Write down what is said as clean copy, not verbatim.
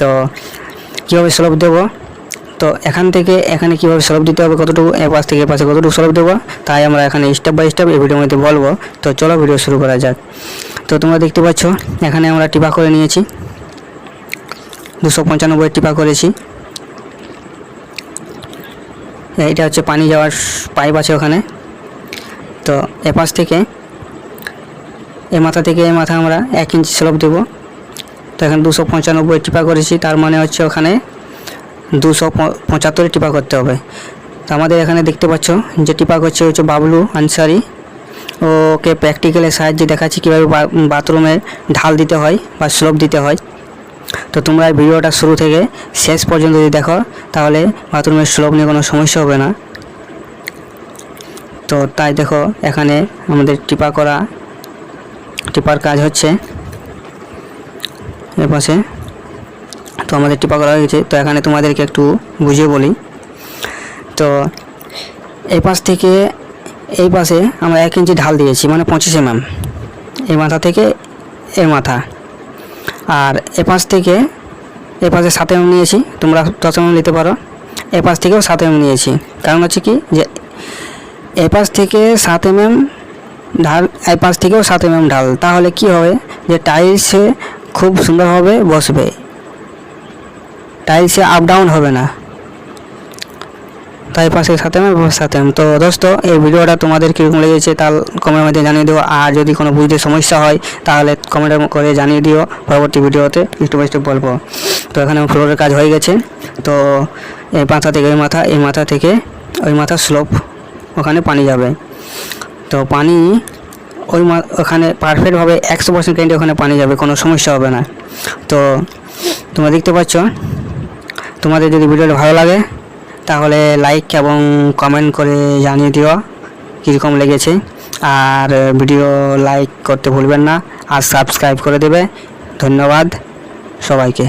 তো কীভাবে স্লোপ দেবো, তো এখান থেকে এখানে কীভাবে স্লোপ দিতে হবে, কতটুকু এপাশ থেকে এপাশে কতটুকু স্লোপ দেবো, তাই আমরা এখানে স্টেপ বাই স্টেপ এই ভিডিওর মধ্যে বলবো। তো চলো ভিডিও শুরু করা যাক। তো তোমরা দেখতে পাচ্ছ এখানে আমরা টিপা করে নিয়েছি, 295 টিপা করেছি। এটা হচ্ছে পানি যাওয়ার পাইপ আছে ওখানে। তো এপাশ থেকে এই মাথা থেকে এই মাথা আমরা 1 ইঞ্চি স্লোপ দেবো। তো এখানে 295 টিপা করেছি, তার মানে হচ্ছে ওখানে 275 টিপা করতে হবে। তো আমাদের এখানে দেখতে পাচ্ছ যে টিপা করছে হচ্ছে বাবলু আনসারি। ওকে প্র্যাকটিক্যালের সাহায্যে দেখাচ্ছি কীভাবে বাথরুমে ঢাল দিতে হয় বা স্লোপ দিতে হয়। তো তোমরা এই ভিডিওটা শুরু থেকে শেষ পর্যন্ত যদি দেখো তাহলে বাথরুমের স্লোপ নিয়ে কোনো সমস্যা হবে না। তো তাই দেখো এখানে আমাদের টিপার কাজ হচ্ছে এর পাশে। তো আমাদের টিপা করা হয়ে গেছে। তো এখানে তোমাদেরকে একটু বুঝিয়ে বলি। তো এই পাশ থেকে এই পাশে আমরা 1 ইঞ্চি ঢাল দিয়েছি, মানে 25 mm এই মাথা থেকে এই মাথা। আর এ পাশ থেকে এ পাশে 7 mm নিয়েছি, তোমরা 10 mm নিতে পারো। এ পাশ থেকেও 7 mm নিয়েছি, কারণ হচ্ছে কি যে এ পাশ থেকে 7 mm ঢাল, এই পাশ থেকেও 7 mm ঢাল, তাহলে কি হবে যে টাইলসে খুব সুন্দরভাবে বসবে, টাইলসে আপ ডাউন হবে না। তাই পাশে 7 mm 7 mm। তো দোস্ত এই ভিডিওটা তোমাদের কীরকম লেগেছে তা কমেন্টের মধ্যে জানিয়ে দিও। আর যদি কোনো বুঝতে সমস্যা হয় তাহলে কমেন্ট করে জানিয়ে দিও, পরবর্তী ভিডিওতে স্টেপ বাই স্টেপ বলবো। তো এখানে ফ্লোরের কাজ হয়ে গেছে। তো এই মাথা থেকে এই মাথা থেকে ওই মাথা স্লোপ, ওখানে পানি যাবে। তো পানি ওখানে পারফেক্টভাবে 100% গ্যারান্টি ওখানে পানি যাবে, কোনো সমস্যা হবে না। তো তোমরা দেখতে পাচ্ছ, তোমাদের যদি ভিডিওটা ভালো লাগে তাহলে লাইক এবং কমেন্ট করে জানিয়ে দিও কীরকম লেগেছে। আর ভিডিও লাইক করতে ভুলবেন না, আর সাবস্ক্রাইব করে দেবে। ধন্যবাদ সবাইকে।